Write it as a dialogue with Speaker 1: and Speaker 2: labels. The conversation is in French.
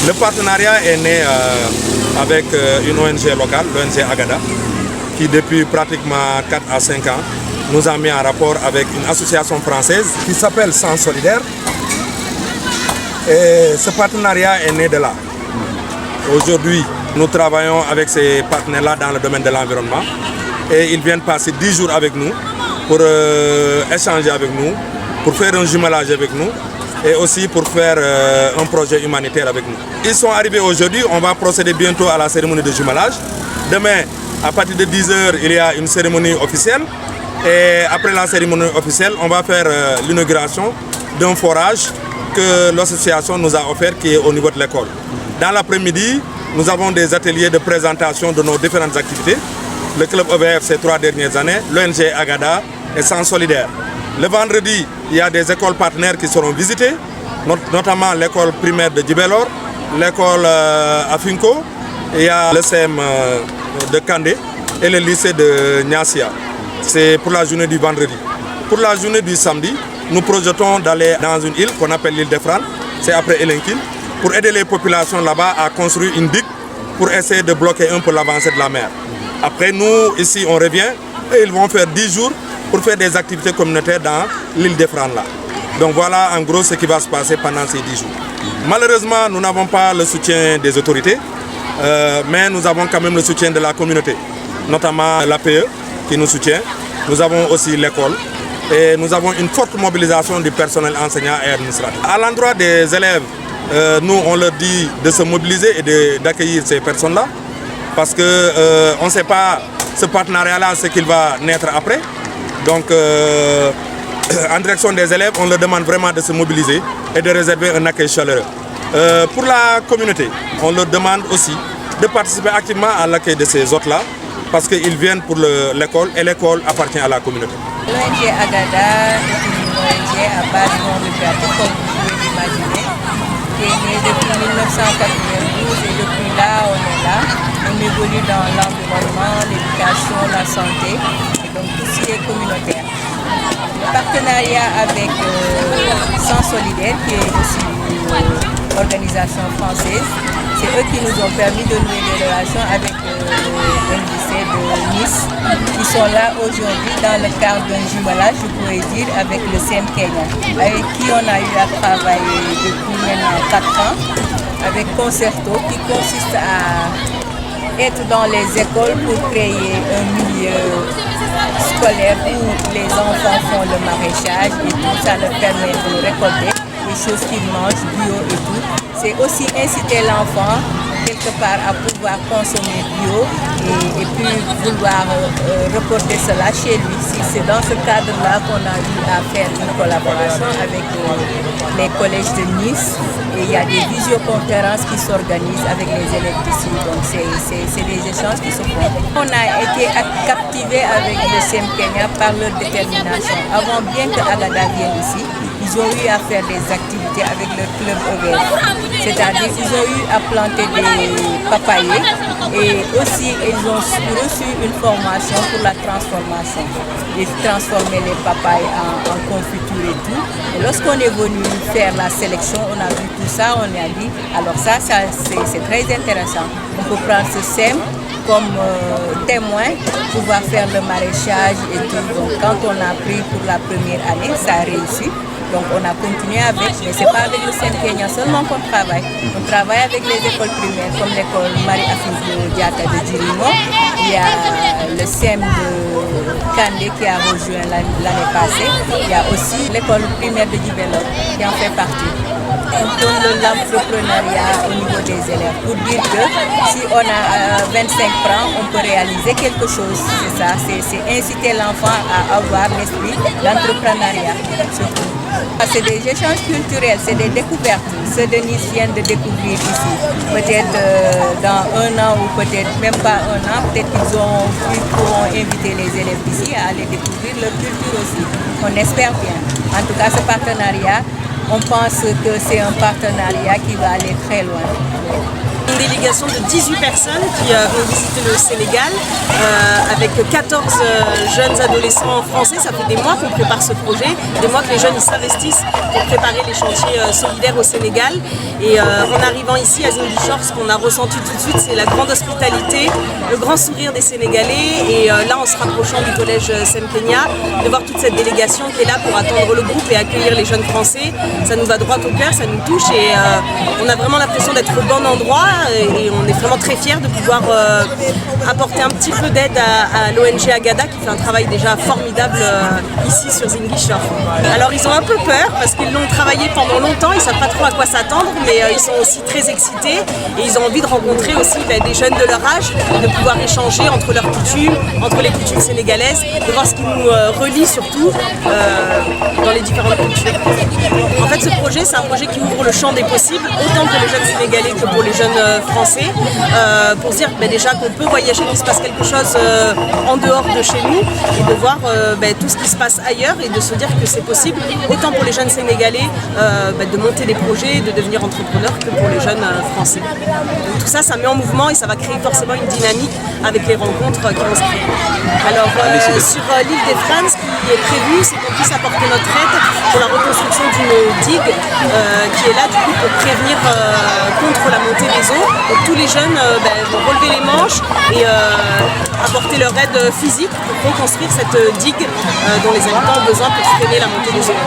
Speaker 1: Le partenariat est né avec une ONG locale, l'ONG Agada, qui depuis pratiquement 4 à 5 ans nous a mis en rapport avec une association française qui s'appelle Sens Solidaire. Et ce partenariat est né de là. Aujourd'hui, nous travaillons avec ces partenaires-là dans le domaine de l'environnement et ils viennent passer 10 jours avec nous pour échanger avec nous, pour faire un jumelage avec nous et aussi pour faire un projet humanitaire avec nous. Ils sont arrivés aujourd'hui, on va procéder bientôt à la cérémonie de jumelage. Demain, à partir de 10 h, il y a une cérémonie officielle et après la cérémonie officielle, on va faire l'inauguration d'un forage que l'association nous a offert qui est au niveau de l'école. Dans l'après-midi, nous avons des ateliers de présentation de nos différentes activités. Le club EVF ces 3 dernières années, l'ONG Agada et Sens Solidaire. Le vendredi, il y a des écoles partenaires qui seront visitées, notamment l'école primaire de Djibelor, l'école Afinko, il y a le CEM de Kandé et le lycée de Nyassia. C'est pour la journée du vendredi. Pour la journée du samedi, nous projetons d'aller dans une île qu'on appelle l'île de Fran, c'est après Elenkin, pour aider les populations là-bas à construire une digue pour essayer de bloquer un peu l'avancée de la mer. Après nous, ici, on revient et ils vont faire 10 jours pour faire des activités communautaires dans l'île de Fran là. Donc voilà en gros ce qui va se passer pendant ces 10 jours. Malheureusement, nous n'avons pas le soutien des autorités, mais nous avons quand même le soutien de la communauté, notamment l'APE qui nous soutient. Nous avons aussi l'école. Et nous avons une forte mobilisation du personnel enseignant et administratif. À l'endroit des élèves, nous on leur dit de se mobiliser et d'accueillir ces personnes-là parce qu'on ne sait pas ce partenariat-là, ce qu'il va naître après. Donc en direction des élèves, on leur demande vraiment de se mobiliser et de réserver un accueil chaleureux. Pour la communauté, on leur demande aussi de participer activement à l'accueil de ces hôtes-là parce qu'ils viennent pour l'école et l'école appartient à la communauté.
Speaker 2: L'ONG Agada est une ONG à base non lucrative, comme vous pouvez l'imaginer, qui est née depuis 1992 et depuis là, on est là. On évolue dans l'environnement, l'éducation, la santé, et donc tout ce qui est communautaire. Le partenariat avec Sens Solidaire, qui est aussi une organisation française, c'est eux qui nous ont permis de nouer des relations avec le lycée de Nice, qui sont là aujourd'hui dans le cadre d'un jumelage, je pourrais dire, avec le CEM Kenya, avec qui on a eu à travailler depuis maintenant 4 ans, avec Concerto, qui consiste à être dans les écoles pour créer un milieu scolaire où les enfants font le maraîchage et tout ça leur permet de récolter les choses qu'ils mangent, bio et tout. C'est aussi inciter l'enfant quelque part à pouvoir consommer bio et puis vouloir reporter cela chez lui. C'est dans ce cadre-là qu'on a eu à faire une collaboration avec les collèges de Nice et il y a des visioconférences qui s'organisent avec les élèves d'ici. Donc c'est des échanges qui se font. On a été captivés avec le CEM Kenya par leur détermination. Avant bien que Agada vienne ici, ils ont eu à faire des activités avec leur club EVF. C'est-à-dire qu'ils ont eu à planter des papayers et aussi ils ont reçu une formation pour la transformation. Ils transformaient les papayes en confiture et tout. Et lorsqu'on est venu faire la sélection, on a vu tout ça, on a dit, alors ça c'est très intéressant. On peut prendre ce SEM comme témoin, pouvoir faire le maraîchage et tout. Donc quand on a pris pour la première année, ça a réussi. Donc on a continué avec, mais ce n'est pas avec le CEM Kenya seulement qu'on travaille. On travaille avec les écoles primaires comme l'école Marie-Afinko Diata de Djirimo. Il y a le CEM de Kandé qui a rejoint l'année passée. Il y a aussi l'école primaire de Djibelor qui en fait partie. On donne l'entrepreneuriat au niveau des élèves pour dire que si on a 25 francs, on peut réaliser quelque chose. C'est ça, c'est inciter l'enfant à avoir l'esprit d'entrepreneuriat surtout. C'est des échanges culturels, c'est des découvertes. Ceux de Nice viennent de découvrir ici. Peut-être dans 1 an ou peut-être même pas 1 an, peut-être qu'ils pourront inviter les élèves d'ici à aller découvrir leur culture aussi. On espère bien. En tout cas, ce partenariat, on pense que c'est un partenariat qui va aller très loin.
Speaker 3: une délégation de 18 personnes qui vont visiter le Sénégal avec 14 jeunes adolescents français. Ça fait des mois qu'on prépare ce projet, des mois que les jeunes s'investissent pour préparer les chantiers solidaires au Sénégal. Et en arrivant ici à Ziguinchor, ce qu'on a ressenti tout de suite, c'est la grande hospitalité, le grand sourire des Sénégalais. Et là, en se rapprochant du collège Sem-Kenya, de voir toute cette délégation qui est là pour attendre le groupe et accueillir les jeunes Français, ça nous va droit au cœur, ça nous touche et on a vraiment l'impression d'être au bon endroit et on est vraiment très fiers de pouvoir apporter un petit peu d'aide à l'ONG Agada qui fait un travail déjà formidable ici sur Ziguinchor. Alors ils ont un peu peur parce qu'ils l'ont travaillé pendant longtemps, ils ne savent pas trop à quoi s'attendre, mais ils sont aussi très excités et ils ont envie de rencontrer aussi des jeunes de leur âge, de pouvoir échanger entre leurs coutumes, entre les coutumes sénégalaises, de voir ce qui nous relie surtout dans les différentes cultures. En fait, ce projet, c'est un projet qui ouvre le champ des possibles, autant pour les jeunes sénégalais que pour les jeunes français, pour se dire déjà qu'on peut voyager, qu'il se passe quelque chose en dehors de chez nous, et de voir tout ce qui se passe ailleurs, et de se dire que c'est possible, autant pour les jeunes sénégalais, de monter des projets, de devenir entrepreneurs, que pour les jeunes français. Donc, tout ça, ça met en mouvement et ça va créer forcément une dynamique avec les rencontres qui vont se créer. Alors, sur l'île des Frans, ce qui est prévu, c'est qu'on puisse apporter notre aide pour la reconstruction d'une digue qui est là du coup pour prévenir contre la montée des eaux. Donc tous les jeunes vont relever les manches et apporter leur aide physique pour reconstruire cette digue dont les habitants ont besoin pour freiner la montée des eaux.